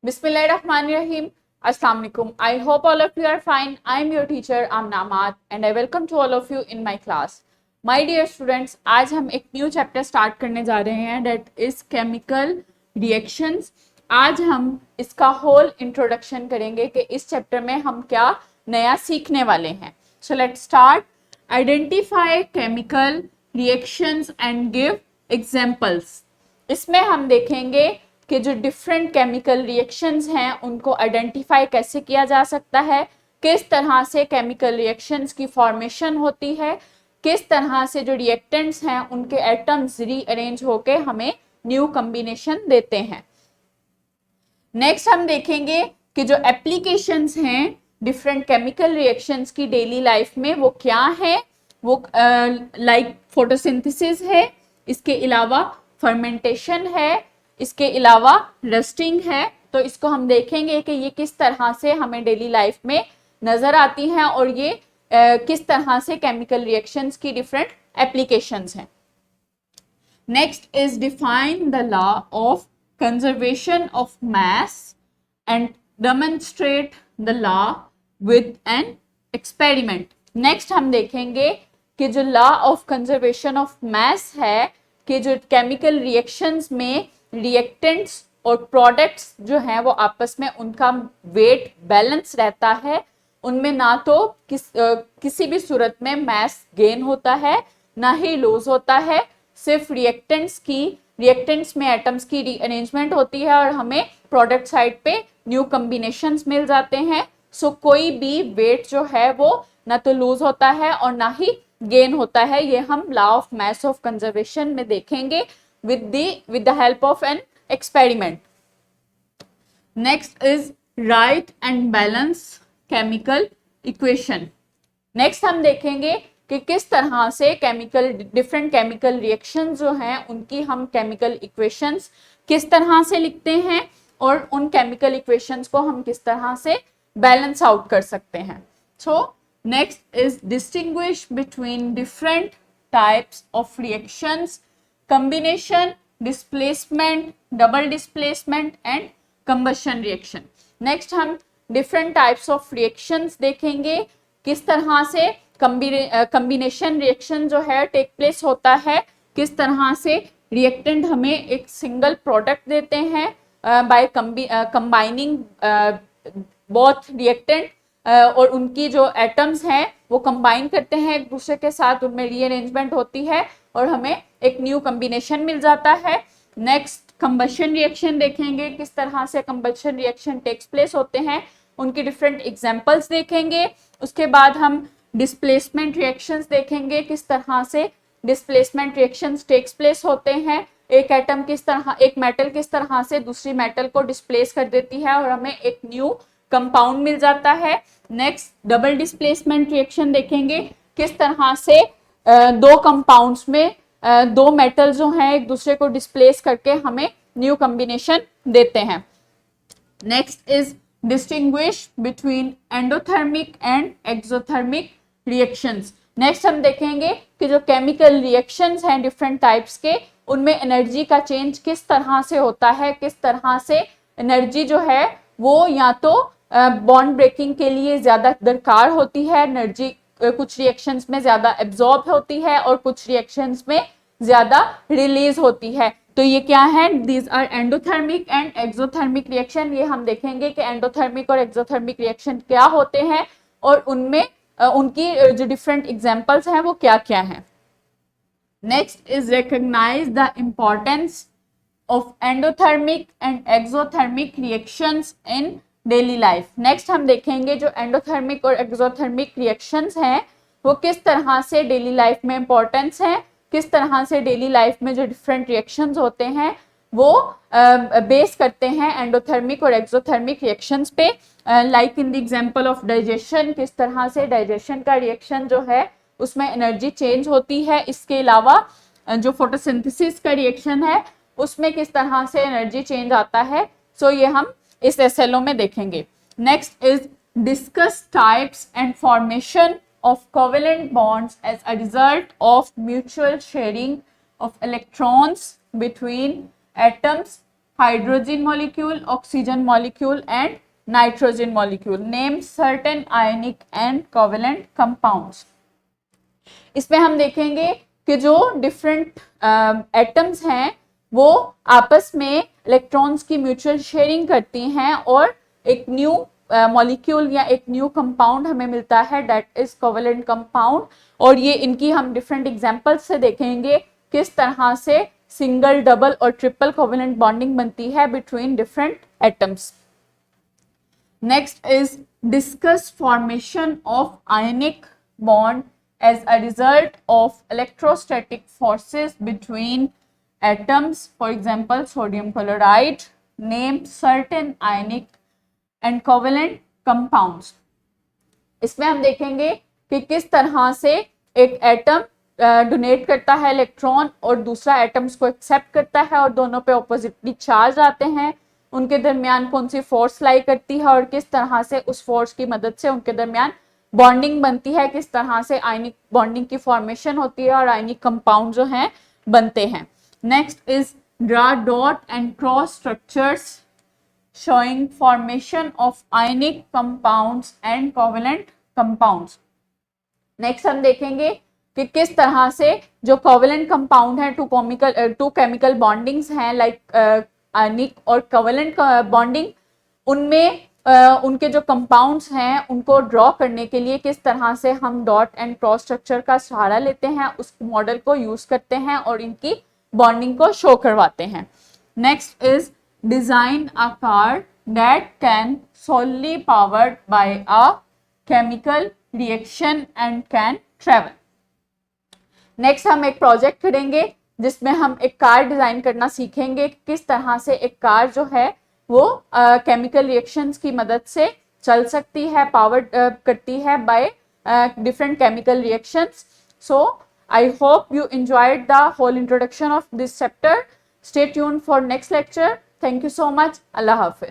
Bismillahirrahmanirrahim. Assalamu alaikum. I hope all of you are fine. I am your teacher Amna Ahmad and I welcome to all of you in my class. My dear students, आज हम एक new chapter start करने जा रहे हैं that is chemical reactions. आज हम इसका होल इंट्रोडक्शन करेंगे कि इस चैप्टर में हम क्या नया सीखने वाले हैं. So let's start. Identify chemical reactions and give examples. इसमें हम देखेंगे कि जो डिफरेंट केमिकल रिएक्शंस हैं उनको आइडेंटिफाई कैसे किया जा सकता है, किस तरह से केमिकल रिएक्शंस की फॉर्मेशन होती है, किस तरह से जो रिएक्टेंट्स हैं उनके एटम्स रीअरेंज होके हमें न्यू कॉम्बिनेशन देते हैं. नेक्स्ट हम देखेंगे कि जो एप्लीकेशंस हैं डिफरेंट केमिकल रिएक्शंस की डेली लाइफ में वो क्या है. वो लाइक फोटोसिंथेसिस है, इसके अलावा फर्मेंटेशन है, इसके अलावा रस्टिंग है. तो इसको हम देखेंगे कि ये किस तरह से हमें डेली लाइफ में नजर आती हैं और ये किस तरह से केमिकल रिएक्शंस की डिफरेंट एप्लीकेशंस हैं. Next is define the law of conservation of mass and demonstrate the law with an experiment. Next हम देखेंगे कि जो law of conservation of mass है कि जो केमिकल रिएक्शंस में रिएक्टेंट्स और प्रोडक्ट्स जो हैं वो आपस में उनका वेट बैलेंस रहता है, उनमें ना तो किसी भी सूरत में मास गेन होता है ना ही लूज होता है. सिर्फ रिएक्टेंट्स में एटम्स की रीअरेंजमेंट होती है और हमें प्रोडक्ट साइड पे न्यू कॉम्बिनेशंस मिल जाते हैं. सो कोई भी वेट जो है वो ना तो लूज होता है और ना ही गेन होता है. ये हम law of mass of conservation में देखेंगे with the help of an experiment. Next is write and balance chemical equation. Next हम देखेंगे कि किस तरह से डिफरेंट केमिकल रिएक्शन जो हैं उनकी हम केमिकल इक्वेशंस किस तरह से लिखते हैं और उन केमिकल इक्वेशंस को हम किस तरह से बैलेंस आउट कर सकते हैं. So next is distinguish between different types of reactions, combination, displacement, double displacement and combustion reaction. Next हम different types of reactions देखेंगे, किस तरह से combination reaction जो है take place होता है, किस तरह से reactant हमें एक single product देते हैं by combining both reactant और उनकी जो एटम्स हैं वो कंबाइन करते हैं एक दूसरे के साथ, उनमें रीअरेंजमेंट होती है और हमें एक न्यू कॉम्बिनेशन मिल जाता है. नेक्स्ट कंबशन रिएक्शन देखेंगे, किस तरह से कंबशन रिएक्शन टेक्स प्लेस होते हैं, उनकी डिफरेंट एग्जांपल्स देखेंगे. उसके बाद हम डिस्प्लेसमेंट रिएक्शंस देखेंगे, किस तरह से डिस्प्लेसमेंट रिएक्शंस टेक्स प्लेस होते हैं. एक मेटल किस तरह से दूसरी मेटल को डिस्प्लेस कर देती है और हमें एक न्यू कंपाउंड मिल जाता है. नेक्स्ट डबल डिस्प्लेसमेंट रिएक्शन देखेंगे, किस तरह से दो कंपाउंड्स में दो मेटल जो हैं एक दूसरे को डिस्प्लेस करके हमें न्यू कॉम्बिनेशन देते हैं. Next is distinguish between endothermic and exothermic reactions. Next हम देखेंगे कि जो केमिकल रिएक्शंस हैं डिफरेंट टाइप्स के, उनमें एनर्जी का चेंज किस तरह से होता है, किस तरह से एनर्जी जो है वो या तो बॉन्ड ब्रेकिंग के लिए ज्यादा दरकार होती है, एनर्जी कुछ रिएक्शंस में ज्यादा एब्जॉर्ब होती है और कुछ रिएक्शंस में ज्यादा रिलीज होती है. तो ये क्या है, these are endothermic and exothermic reaction. ये हम देखेंगे कि एंडोथर्मिक और एक्सोथर्मिक रिएक्शन क्या होते हैं और उनमें उनकी जो डिफरेंट एग्जांपल्स हैं वो क्या क्या हैं. Next is recognise the importance of endothermic and exothermic reactions in daily life. Next हम देखेंगे जो एंडोथर्मिक और एक्सोथर्मिक रिएक्शंस हैं वो किस तरह से डेली लाइफ में इंपॉर्टेंस है, किस तरह से डेली लाइफ में जो डिफरेंट रिएक्शंस होते हैं वो बेस करते हैं एंडोथर्मिक और एक्सोथर्मिक रिएक्शंस पे. Like in the example of digestion, किस तरह से डाइजेशन का रिएक्शन जो है उसमें एनर्जी चेंज होती है. इसके अलावा जो फोटोसिंथेसिस का रिएक्शन है उसमें किस तरह से एनर्जी चेंज आता है. सो ये हम इस एसएलओ में देखेंगे. Next is discuss types and formation of covalent bonds as a result of mutual sharing of electrons between atoms hydrogen molecule, oxygen molecule and nitrogen molecule. Name certain ionic and covalent compounds. इसमें हम देखेंगे कि जो different atoms हैं वो आपस में electrons की म्यूचुअल शेयरिंग करती हैं और एक न्यू मॉलिक्यूल या एक न्यू कंपाउंड हमें मिलता है, दैट इज कोवेलेंट कंपाउंड। और ये इनकी हम डिफरेंट एग्जांपल्स से देखेंगे किस तरह से सिंगल, डबल और ट्रिपल कोवेलेंट बॉन्डिंग बनती है between different atoms. Next is discuss formation of ionic bond as a result of electrostatic forces between atoms. For example, sodium chloride. Name certain ionic and covalent compounds. इसमें हम देखेंगे कि किस तरह से एक एटम डोनेट करता है इलेक्ट्रॉन और दूसरा एटम्स को एक्सेप्ट करता है और दोनों पे ऑपोजिटली चार्ज आते हैं, उनके दरमियान कौन सी फोर्स लाई करती है और किस तरह से उस फोर्स की मदद से उनके दरमियान बॉन्डिंग बनती है, किस तरह से आयनिक बॉन्डिंग की फॉर्मेशन होती है और आयनिक कंपाउंड जो हैं बनते हैं। Next is draw dot and cross structures showing formation of ionic compounds and covalent compounds. Next हम देखेंगे कि किस तरह से जो कोवेलेंट कंपाउंड है, टू केमिकल बॉन्डिंग्स हैं लाइक आयनिक और कोवेलेंट बॉन्डिंग, उनमें उनके जो कंपाउंड्स हैं उनको ड्रॉ करने के लिए किस तरह से हम डॉट एंड क्रॉस स्ट्रक्चर का सहारा लेते हैं, उस मॉडल को यूज करते हैं और इनकी बॉन्डिंग को शो करवाते हैं। Next is design a car that can solely powered by a chemical reaction and can travel. Next हम एक प्रोजेक्ट करेंगे जिसमें हम एक कार डिजाइन करना सीखेंगे, किस तरह से एक कार जो है वो केमिकल रिएक्शंस की मदद से चल सकती है, पावर करती है by different chemical reactions. So I hope you enjoyed the whole introduction of this chapter. Stay tuned for next lecture. Thank you so much. Allah Hafiz.